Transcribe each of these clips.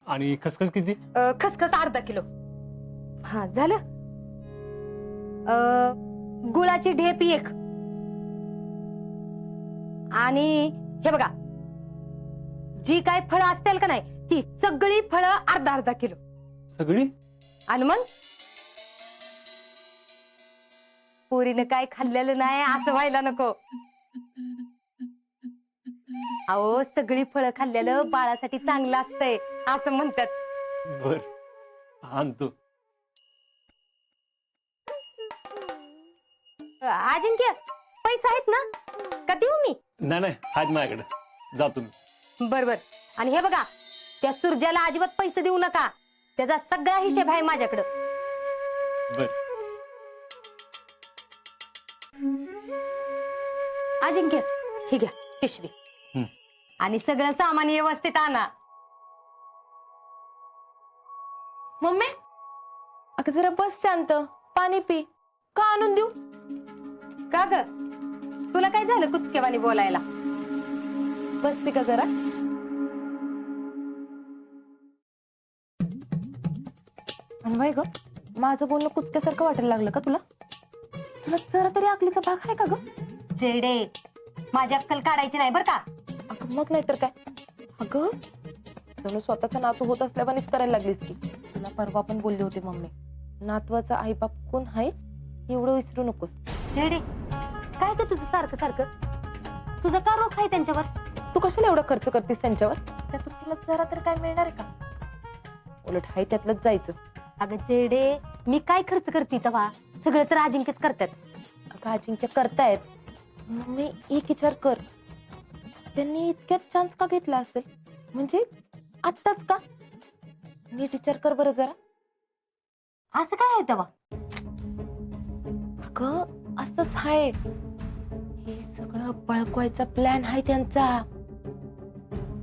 आणि खसखस किती? खसखस अर्धा किलो. हा झालं. गुळाची ढेप 1. आणि हे बघा, जी काय फळं असतील का नाही ती सगळी फळं अर्धा अर्धा किलो. सगळी? आणि मग पोरीनं काय खाल्लेलं नाही असं व्हायला नको. अहो सगळी फळं खाल्लेलं बाळासाठी चांगलं असतंय असं म्हणतात. बर, आणतो. अजिंक्य, पैसे आहेत ना? का देऊ मी? नाही नाही, आहेत माझ्याकडे, जातो मी. बर बर. आणि हे बघा, त्या सुरज्याला अजिबात पैसे देऊ नका. त्याचा सगळा हिशेब आहे माझ्याकडं. बर. अजिंक्य, हे घ्या पिशवी. आणि सगळं सामान व्यवस्थित आणा. मम्मी, अगं जरा बस शांत, पाणी पी. का आणून देऊ? का ग, तुला काय झालं कुचकेवानी बोलायला? बसते का जरा? अनवाय ग, माझं बोलणं कुचक्यासारखं वाटायला लागलं का तुला? तुला जरा तरी अकलीचा भाग आहे का ग? जेडे, माझी अक्कल काढायची नाही बर का? अगं मग नाही तर काय. अगं जणू स्वतःचा नातू होत असल्यावानीच करायला लागलीस की. तुला परवा पण बोलली होती मम्मी, नातवाचा आईबाप कोण आहे एवढं विसरू नकोस. जेडे, काय ग तुझं सारखं सारखं? तुझा का रोख आहे त्यांच्यावर? तू कशाला एवढा खर्च करतेस त्यांच्यावर? त्यातून तुला जरा तर काय मिळणार आहे का? उलट हाय त्यातलंच जायचं. अगं जेडे, मी काय खर्च करते तेव्हा? सगळं तर अजिंक्यच करतात. अगं अजिंक्य करतायत, मम्मी एक विचार कर, त्यांनी इतक्यात चान्स का घेतला असेल? म्हणजे आत्ताच का? नीट विचार कर बरं जरा. असं काय आहे तेव्हा? अगं असंच आहे, हे सगळं बळकवायचा प्लॅन आहे त्यांचा.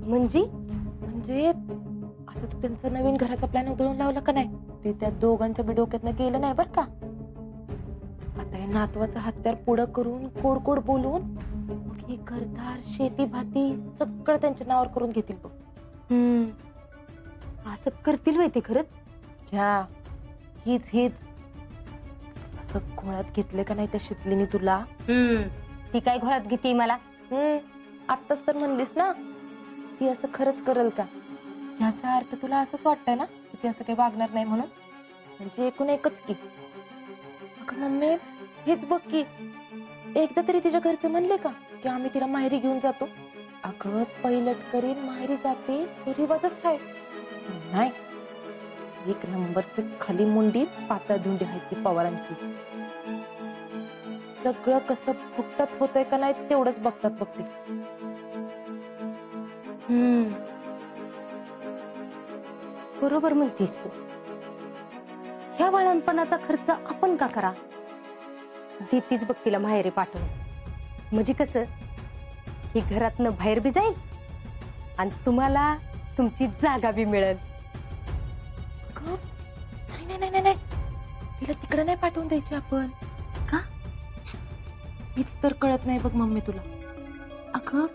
म्हणजे आता तू त्यांचा नवीन घराचा प्लॅन उधळून लावला का नाही, ते त्या दोघांच्या बी डोक्यातनं गेलं नाही बर का. आता हे नातवाचं हत्यार पुढं करून कोड कोड बोलून मग हे घरदार शेती भाती सगळं त्यांच्या नावावर करून घेतील बघ. असं करतील माहिती खरंच? घ्या, हीच घोळ्यात घेतले का नाही त्या शितलीने तुला? ती काय घोळात घेते मला? आत्ताच तर म्हणलीस ना ती असं खरंच करेल का. याचा अर्थ तुला असंच वाटतंय ना की ती असं काही वागणार नाही म्हणून? म्हणजे एकूण एकच की. अगं मम्मी हेच बघ की, एकदा तरी तिच्या घरचे म्हणले का की आम्ही तिला माहेरी घेऊन जातो? अगं पैलट करीन माहेरी जाते हे रिवाजच आहे. नाही, एक नंबरचे खाली मुंडी पातळ धुंडी आहे ती पवारांची. सगळं कसं फुकटात होतंय का नाही तेवढंच बघतात बघते. बरोबर म्हणतीस तू. ह्या बाळणपणाचा खर्च आपण का करा? देतीच बघ तिला माहेरी पाठवून. म्हणजे कसं, ही घरातनं बाहेर बी जाईल आणि तुम्हाला तुमची जागा बी मिळेल. नाही, तिला तिकडे नाही पाठवून द्यायची आपण. का? हीच तर कळत नाही बघ मम्मी तुला. अगं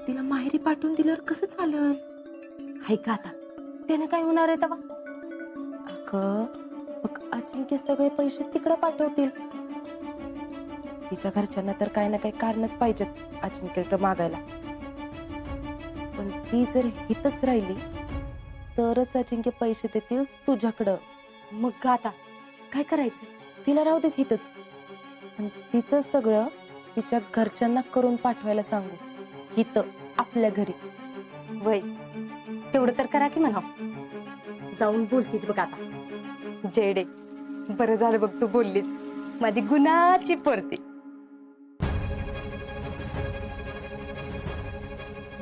तिला माहेरी पाठवून दिल्यावर कसं चालेल? हाय का आता? त्याने काय होणार आहे तेव्हा? अगं बघ, अजिंक्य सगळे पैसे तिकडे पाठवतील. तिच्या घरच्यांना तर काही ना काही कारणच पाहिजेत अजिंक्यकडे मागायला. पण ती जर हितच राहिली तरच अजिंक्य पैसे देतील तुझ्याकडं. मग आता काय करायचं? तिला राहू देत हितच, पण तिचं सगळं तिच्या घरच्यांना करून पाठवायला सांगू, हित आपल्या घरी. वय तेवढं तर करा की म्हणा. जाऊन बोलतीस बघ आता. जेडे, बरं झालं बघ तू बोललीस, माझी गुणाची पोरती.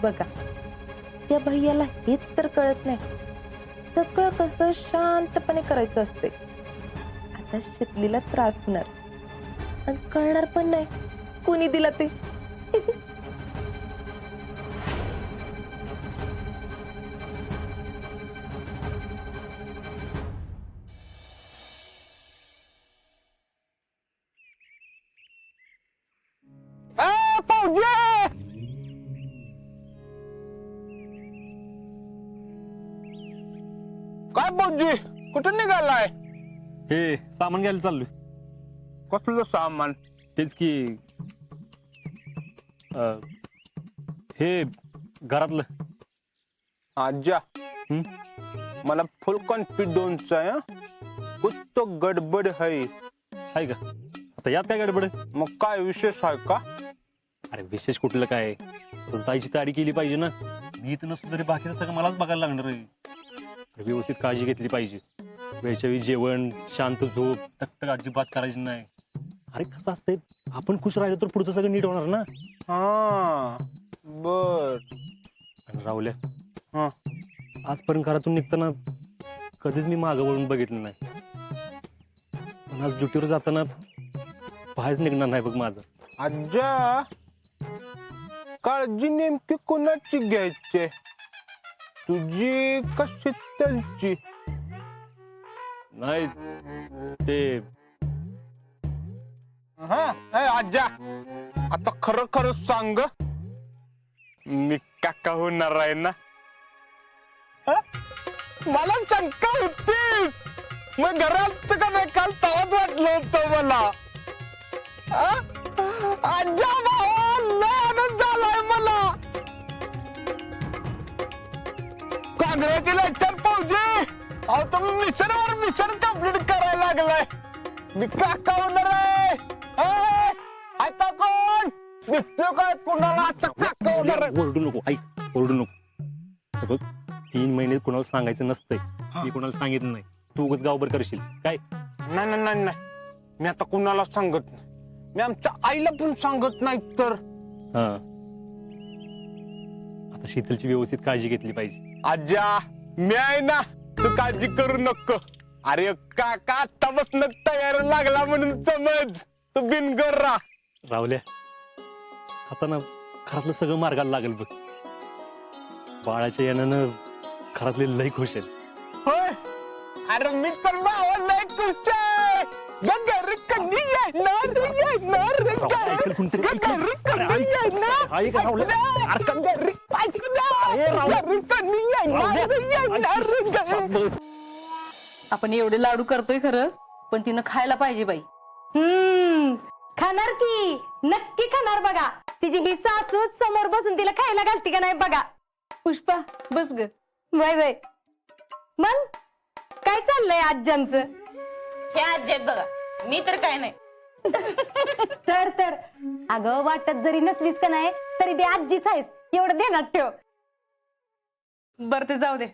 बघा, त्या भैयाला हेच तर कळत नाही, सगळं कसं शांतपणे करायचं असते. आता शितलीला त्रास होणार आणि कळणार पण नाही कोणी दिला ते. काय भाऊजी कुठे निघालाय? हे सामान घ्यायला चाललोय. कसलं सामान? तेच की हे घरातलं. आजा हं? मला फुल कॉन्फिडन्स आहे हं? कुछ तो गडबड है. आहे का? आता यात काय गडबड आहे? मग काय विशेष आहे का? अरे विशेष कुठलं काय, जायची तयारी केली पाहिजे ना. मी इथं नसतो तरी बाकीचं सगळं मलाच बघायला लागणार आहे. व्यवस्थित काळजी घेतली पाहिजे. वेळच्या वेळी जेवण, शांत झोप, तक अजिबात करायची नाही. अरे कसं असतंय, आपण खुश राहिलो तर पुढचं सगळं नीट होणार ना. हा बर. आणि राहुल्या, हा आजपर्यंत घरातून निघताना कधीच मी मागं वळून बघितलं नाही. पण आज ड्युटीवर जाताना बाहेरच निघणार नाही बघ माझं. आजा काळजी नेमकी कोणाची घ्यायची? तुझी का शीतलची? नाही ते हा ए आजा आता खरं खरं सांग, मी काका होणार आहे ना? हं? मला शंका होती, मग घरात का नाही काल तवाच वाटलं होतं मला. हं? आजा भावा लय आनंद झालाय मला. कॉंग्रॅच्युलेशन भाऊजी, अहो तुम्ही मिशनवर मिशन कंप्लीट करायला लागलाय. मी काका होणार आहे. आता कोण दिसतो काय कुणाला? आता काका होणार आहे. ओरडू नको, ऐक, ओरडू नको. हे बघ, 3 महिने कुणाला सांगायचं नसतंय. मी कुणाला सांगितलं नाही. तू उगाच गावभर करशील काय? नाही नाही नाही नाही, मी आता कुणाला सांगत नाही. मी आमच्या आईला पण सांगत नाही तर. हा, आता शीतलची व्यवस्थित काळजी घेतली पाहिजे. आजा मी आहे ना, तू काळजी करू नको. अरे काका आतापासून तयार लागला म्हणून समज, तू बिनगर राहा. राहुल्या, आता ना घरातलं सगळं मार्गाला लागेल बघ. बाळाच्या यानं घरातले लय खुश आहेत. होय, अरे मी तर भावाला खुश आहे. घरी कधी येणार येणार घरी कधी येणार? ऐक राहुल्या, अरे का- घरी घरी कधी येणार? आपण एवढे लाडू करतोय खरं, पण तिनं खायला पाहिजे बाई. खाणार की, नक्की खाणार बघा. तिची ही सासूच समोर बसून तिला खायला घालते का नाही बघा. पुष्पा बस ग. वय वय. मग काय चाललंय आज्यांचं? हे आजी आहेत बघा, मी तर काय नाही. तर अगं वाटत जरी नसलीस का नाही तरी बी आजीच आहेस, एवढं ध्यानात ठेव. बर ते जाऊ दे.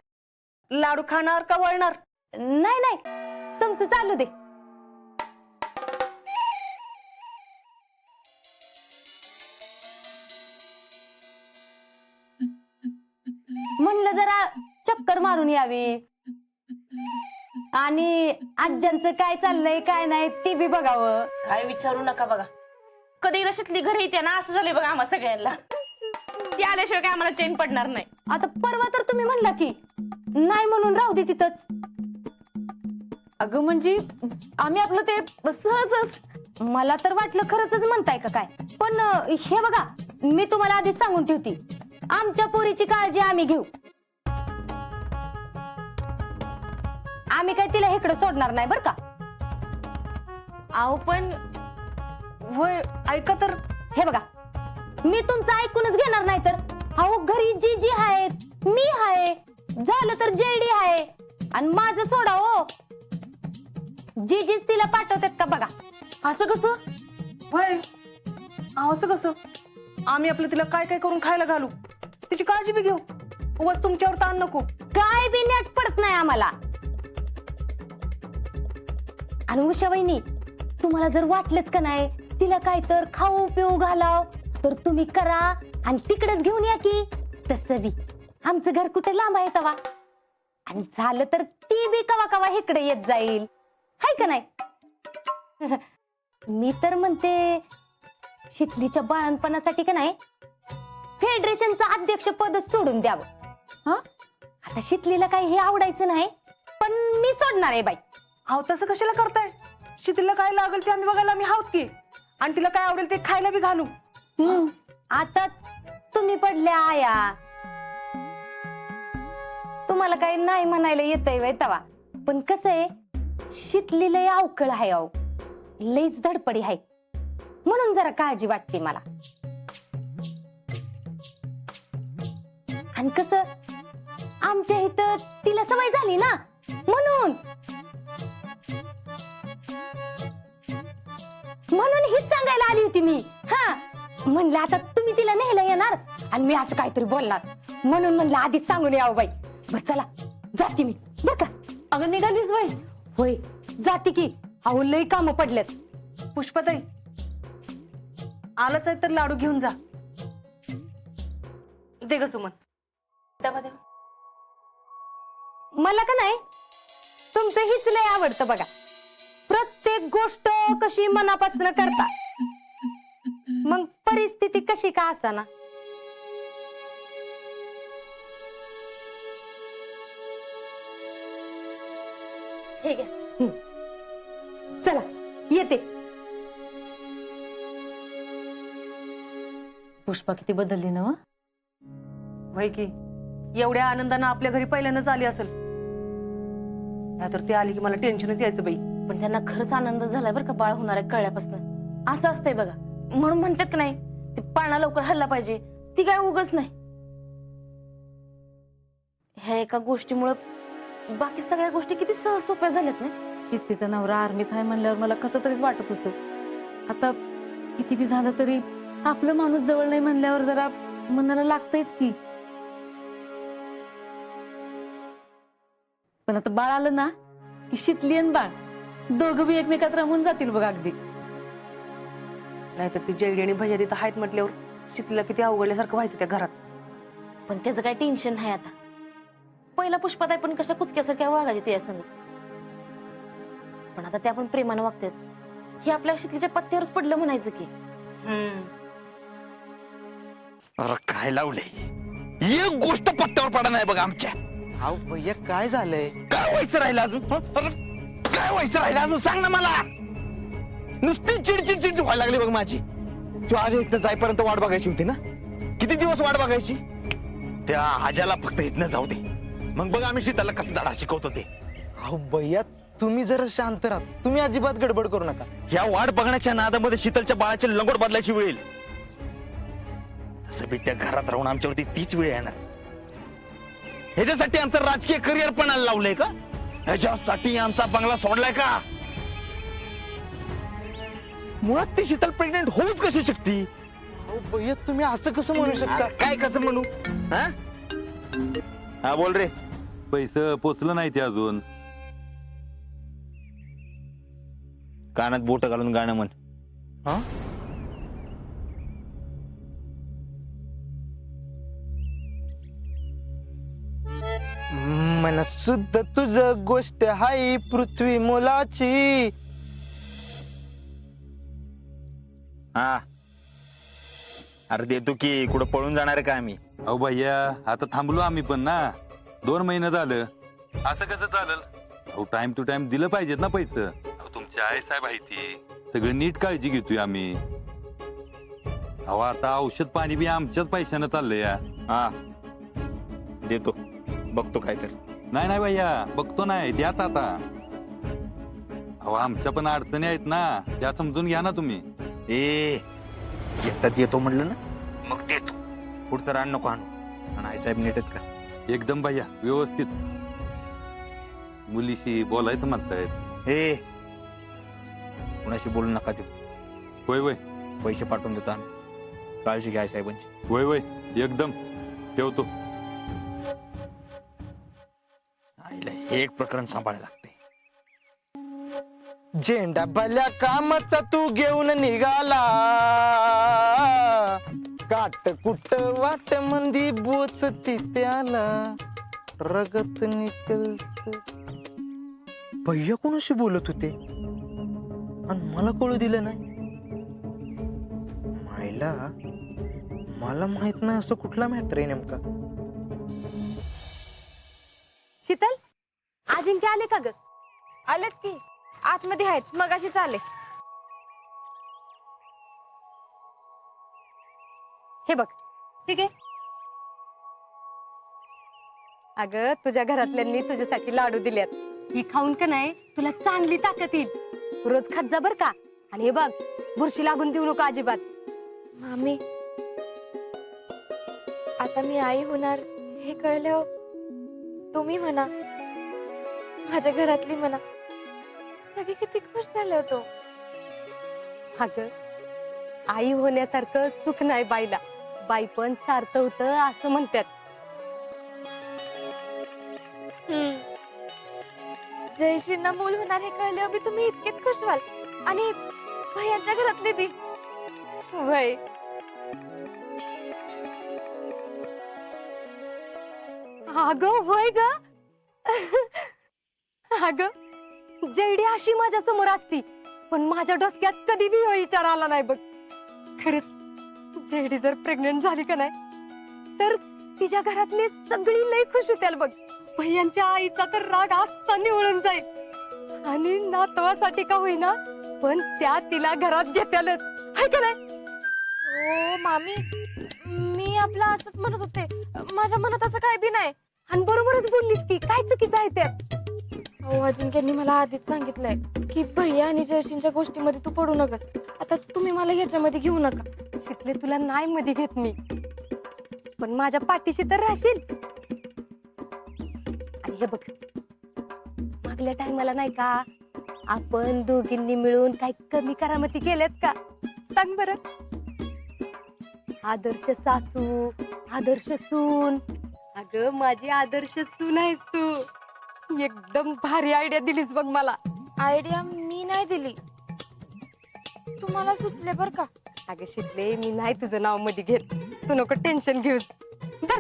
लाडू खाणार का वळणार? नाही नाही, तुमचं चालू दे. म्हणलं जरा चक्कर मारून यावी आणि आज्यांचं काय चाललंय काय नाही ते बी बघावं. काय विचारू नका बघा. कधी रशीतली घरी येते ना, असं झालंय बघा आम्हा सगळ्यांना. ती आल्याशिवाय काय आम्हाला चैन पडणार नाही. आता परवा तर तुम्ही म्हणला की नाही म्हणून राहू दे तिथंच. अगं म्हणजे आम्ही आपलं ते सहजच. मला तर वाटलं खरंच म्हणताय का काय. पण हे बघा, मी तुम्हाला आधीच सांगून ठेवती, आमच्या पोरीची काळजी आम्ही घेऊ. आम्ही काय तिला इकडे सोडणार नाही बर का. अहो पण होय, ऐका तर. हे बघा, मी तुमचं ऐकूनच घेणार नाही तर. अहो घरी जी आहेत, मी आहे, झालं तर जेडी आहे आणि माझं सोडा हो. जीजीच तिला पाठवतात का बघा. असं कसं? होय, असं कसं? आम्ही आपलं तिला काय काय करून खायला घालू, तिची काळजी बी घेऊ. उगाच तुमच्यावर ताण नको. काय बी नेट पडत नाही आम्हाला. आणि उषा वहिनी, तुम्हाला जर वाटलंच का नाही तिला काय तर खाऊ पिऊ घालाव तर तुम्ही करा आणि तिकडेच घेऊन या की. तसं बी आमचं घर कुठे लांब आहे तवा. आणि झालं तर ती बी कवा कवा इकडे येत जाईल, हाय का नाही. मी तर म्हणते शीतलीच्या बाळणपणासाठी का नाही फेडरेशनचं अध्यक्ष पद सोडून द्यावं. आता शीतलीला काही हे आवडायचं नाही, पण मी सोडणार आहे बाई. अहो तसं कशाला करताय? शीतलला काय लागेल ते आम्ही बघायला आम्ही आहोत की. आणि तिला काय आवडेल ते खायला बी घालू. आता तुम्ही पडल्या आया, तुम्हाला काही नाही म्हणायला येतंय वय तवा. पण कसं आहे, शीतली लय अवकळ आहे अहो, लईच धडपडी आहे, म्हणून जरा काळजी वाटते मला. आणि कसं आमच्या इथं तिला सवय झाली ना, म्हणून म्हणून हीच सांगायला आली होती मी. हा, म्हणलं आता तुम्ही तिला न्यायला येणार आणि मी असं काहीतरी बोलणार, म्हणून म्हणलं आधीच सांगून यावं बाई. बर चला, जाते मी बर का. अगं निघालीस बाई? होय, जाते की. अहो लई कामं पडलेत. पुष्पाताई, आलाच आहे तर लाडू घेऊन जा. दे ग सुमन. मला का नाही तुमचं हीच लय आवडतं बघा. प्रत्येक गोष्ट कशी मनापासून करता, मग परिस्थिती कशी का असाना. हे घ्या. चला येते. पुष्पा किती बदलली ना. वय की एवढ्या आनंदानं आपल्या घरी पहिल्यांदाच आली असेल, नाहीतर ती आली की मला टेन्शनच यायचं बाई. पण त्यांना खरंच आनंद झालाय बरं का बाळ होणार आहे कळल्यापासून. असं असतंय बघा, म्हणून म्हणतात की नाही ते पाळणा लवकर हल्ला पाहिजे, ती काय उगच नाही. ह्या एका गोष्टीमुळे बाकी सगळ्या गोष्टी किती सहज सोप्या झाल्यात ना. शीतलीचा नवरा आर्मीत आहे म्हणल्यावर मला कसं तरीच वाटत होतं. आता किती बी झालं तरी आपलं माणूस जवळ नाही म्हणल्यावर जरा मनाला लागतंयच की. पण आता बाळ आलं ना की शीतली आणि बाळ दोघं बी एकमेकात रमून जातील बघ अगदी. नाहीतर ती जैडी आणि भैया तिथं आहेत म्हटल्यावर शीतलीला किती अवघडल्यासारखं व्हायचं त्या घरात. पण त्याचं काही टेन्शन नाही आता. पहिला पुष्पाताई पण कशा कुचक्यासारख्या वागायचे ते संग, पण आता त्या पण प्रेमानं वागतात. हे आपल्या शीतलीच्या पत्त्यावरच पडलं म्हणायचं की. अरे काय लावलंय, एक गोष्ट पत्त्यावर पडा नाही बघा आमच्या. अहो भैया काय झालंय? काय व्हायचं राहिलं अजून? अरे काय व्हायचं राहिलं अजून सांग ना मला. नुसती चिडचिड चिडचिड व्हायला लागली बघ माझी. तू आज इथं जाईपर्यंत वाट बघायची होती ना. किती दिवस वाट बघायची? त्या आजाला फक्त इथनं जाऊ दे, मग बघ आम्ही शीताला कसं धडा शिकवतो ते. अहो भैया तुम्ही जरा शांत राहा, तुम्ही अजिबात गडबड करू नका. ह्या वाट बघण्याच्या नादामध्ये शीतलच्या बाळाची लंगोट बदलायची वेळ येईल. तसं बी त्या घरात राहून आमच्यावरती तीच वेळ येणार. ह्याच्यासाठी आमचं राजकीय करिअर पण लावलंय का? ह्याच्यासाठी आमचा बंगला सोडलाय का? मुळात ती शीतल प्रेग्नेंट होऊच कशी शकते? अहो भैया तुम्ही असं कसं म्हणू शकता? काय कसं म्हणू? हा बोल रे. पैसे पोचलं नाही ते अजून. कानात बोट घालून गाणं म्हण. हा? मन शुद्ध तुझ गोष्ट हाय पृथ्वी मोलाची. हा अरे देतो की, कुठं पळून जाणार का आम्ही? अहो भैया आता थांबलो आम्ही पण ना. 2 महिने झालं. असं कसं चालेल? अहो टाइम टू टाइम दिलं पाहिजेत ना पैसे. अहो तुमची आई साहेब आहे ती, सगळी नीट काळजी घेतोय आम्ही. अहो आता औषध पाणी बी आमच्याच पैशानं चाललंय या. हा देतो, बघतो काय तर. नाही नाही भैया बघतो नाही, द्याच आता. अहो आमच्या पण अडचणी आहेत ना, त्या समजून घ्या ना तुम्ही. एकदा देतो म्हणलं ना, मग देतो. पुढचं रान नको आणू. आणि आई साहेब नीटच का? एकदम भैया व्यवस्थित. मुलीशी बोलायचं म्हणतायत. कुणाशी बोलू नका देऊ. होय होय पैसे पाठवून देतो आम्ही. काळजी घ्या आई साहेबांची. होय होय एकदम ठेवतो. आईला हे एक प्रकरण सांभाळायला लागते. झेंडा भल्या कामाचा तू घेऊन निघाला, काट कुट वाट मंदी बोचती त्याला, रगत निकलत. भैया कोणाशी बोलत होते आणि मला कळू दिलं नाही? मायला मला माहित नाही असं कुठला मॅटर आहे नेमका. शीतल, अजिंक्य आले का ग? आलेत की आतमध्ये आहेत, मगाशीच आले. हे बघ, ठीक आहे. अगं तुझ्या घरातल्यांनी तुझ्यासाठी लाडू दिल्यात. ही खाऊन का नाही तुला चांगली ताकद येईल. रोज खात जा बर का. आणि हे बघ बुरशी लागून देऊ नको अजिबात. मामी, आता मी आई होणार हे कळल्यावर तुम्ही म्हणा, माझ्या घरातली म्हणा, सगळे किती खुश झाले होतो. अगं आई होण्यासारखं सुख नाही बाईला. बाई पण सार्थ होतं असं म्हणतात. जयश्रींना मूल होणार हे कळल्यावर बी तुम्ही इतकेच खुश व्हाल. आणि भैयाच्या घरातले बी. वय अगं होय ग. अगं जयडी अशी माझ्या समोर असती पण माझ्या डोसक्यात कधी बी विचार आला नाही बघ. खरंच जयडी जर प्रेग्नंट झाली का नाही तर तिच्या घरातली सगळी लई खुश होत्याल बघ. भैयांच्या आईचा तर राग असा निवळून जाईल आणि नातवासाठी का होईना पण त्या तिला घरात घेत्यालच हाय का नाही. हो मामी, मी आपला असंच म्हणत होते. माझ्या मनात असं काय बी नाही. आणि बरोबरच बोललीस की काय चुकीचं आहे त्यात. हो, अजिंक्यांनी मला आधीच सांगितलंय की भैया आणि जयश्रींच्या गोष्टीमध्ये तू पडू नकस. आता तुम्ही मला ह्याच्यामध्ये घेऊ नका. शिकले तुला नाही मध्ये घेत मी पण माझ्या पाठीशी तर राहशील. आणि हे बघ मागल्या टायमाला नाही का आपण दोघींनी मिळून काही कमी करामती केल्यात का सांग बरं. आदर्श सासू आदर्श सून. अगं माझी आदर्श सून आहेस तू. एकदम भारी आयडिया दिलीस बघ मला. आयडिया मी नाही दिली, तुम्हाला सुचले बर का. अगं शिकले मी नाही तुझं नाव मध्ये घेत. तू नको टेन्शन घेऊस. धर,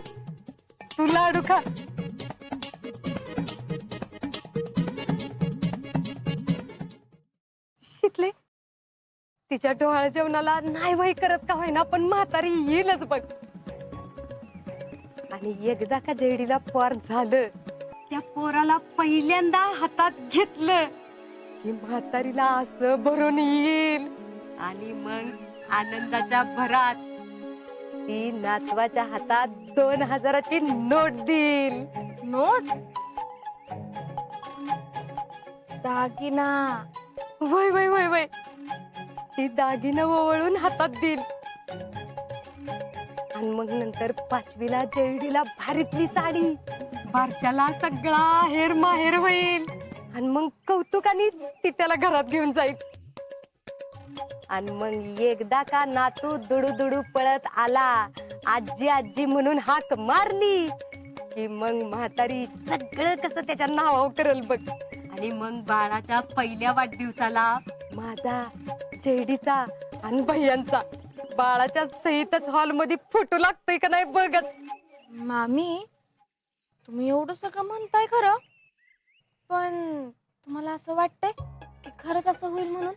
तू लाडू खा. शिकले तिच्या डोहाळ जेवणाला नाही वय करत का होईना पण म्हातारी येईलच बघ. आणि एकदा का जयडीला पोर झालं त्या पोराला पहिल्यांदा हातात घेतलं की म्हातारीला असं भरून येईल. आणि मग आनंदाच्या भरात ती नातवाच्या हातात 2000ची नोट देईल. नोट? दागिना? वय वय वय वय ती दागिना ओवळून हातात देईल. आणि मग नंतर 5वीला जयडीला भारीतली साडी, बारशाला सगळा हेर माहेर होईल. आणि मग कौतुकाने ती त्याला घरात घेऊन जाईल. आणि मग एकदा का नातू दुडू दुडू पळत आला आजी आजी म्हणून हाक मारली की मग म्हातारी सगळं कसं त्याच्या नावावर करल बघ. आणि मग बाळाच्या पहिल्या वाढदिवसाला माझा जयडीचा आणि भैयांचा बाळाच्या सहितच हॉल मध्ये फोटो लागतोय का नाही बघत. मामी, तुम्ही एवढं सगळं म्हणताय खरं, पण तुम्हाला असं वाटतंय की खरंच असं होईल म्हणून?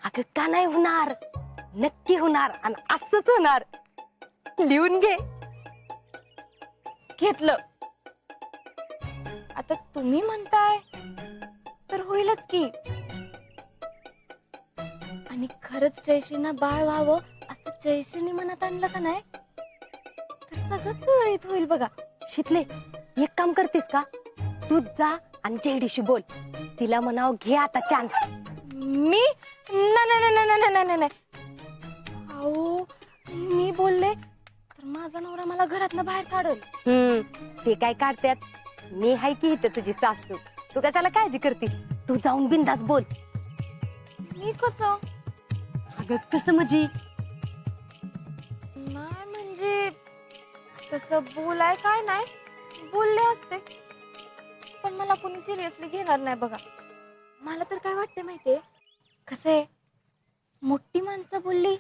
अगं का नाही होणार, नक्की होणार आणि असंच होणार. लिहून घे. घेतलं. आता तुम्ही म्हणताय तर होईलच की. आणि खरंच जयश्रींना बाळ व्हावं असं जयश्रीने मनात आणलं का नाही तर सगळं सुरळीत होईल बघा. शितले एक काम करतेस का, तू जा आणि जयडीशी बोल. तिला म्हणाव घे आता चान्स. मी नाही. अहो मी बोलले तर माझा नवरा मला घरातनं बाहेर काढल. ते काय काढतात, मी हाय की इथं तुझी सासू. तू कशाला काळजी करतीस, तू जाऊन बिंदास बोल. मी कसं? अगं कसं म्हणजे? नाही म्हणजे तसं बोलाय काय नाही, बोलले असते पण मला कोणी सिरियसली घेणार नाही बघा. मला तर काय वाटते माहितीये, कसं आहे मोठी माणसं बोलली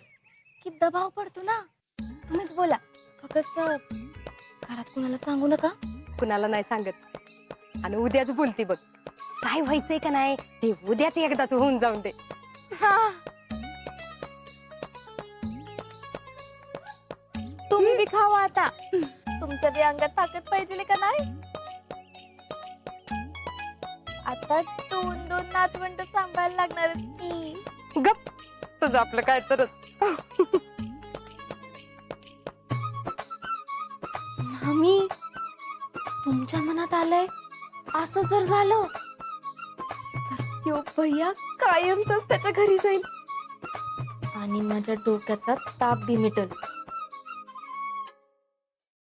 की दबाव पडतो ना. तुम्हीच बोला फक्त घरात कुणाला सांगू नका. कुणाला नाही सांगत. आणि उद्याच बोलती बघ. काय व्हायचंय का नाही ते उद्याच एकदाच होऊन जाऊन दे. हा. तुम्ही बी खावा आता. तुमच्या बी अंगात ताकद पाहिजे का नाही. आता 2 नातवंड सांभाळायला लागणार की. गप तुझं आपलं काय तरच. मामी, तुमच्या मनात आलंय असं जर झालं तर त्यो भैया कायमचाच त्याच्या घरी जाईल आणि माझ्या डोक्याचा ताप बी मिटल.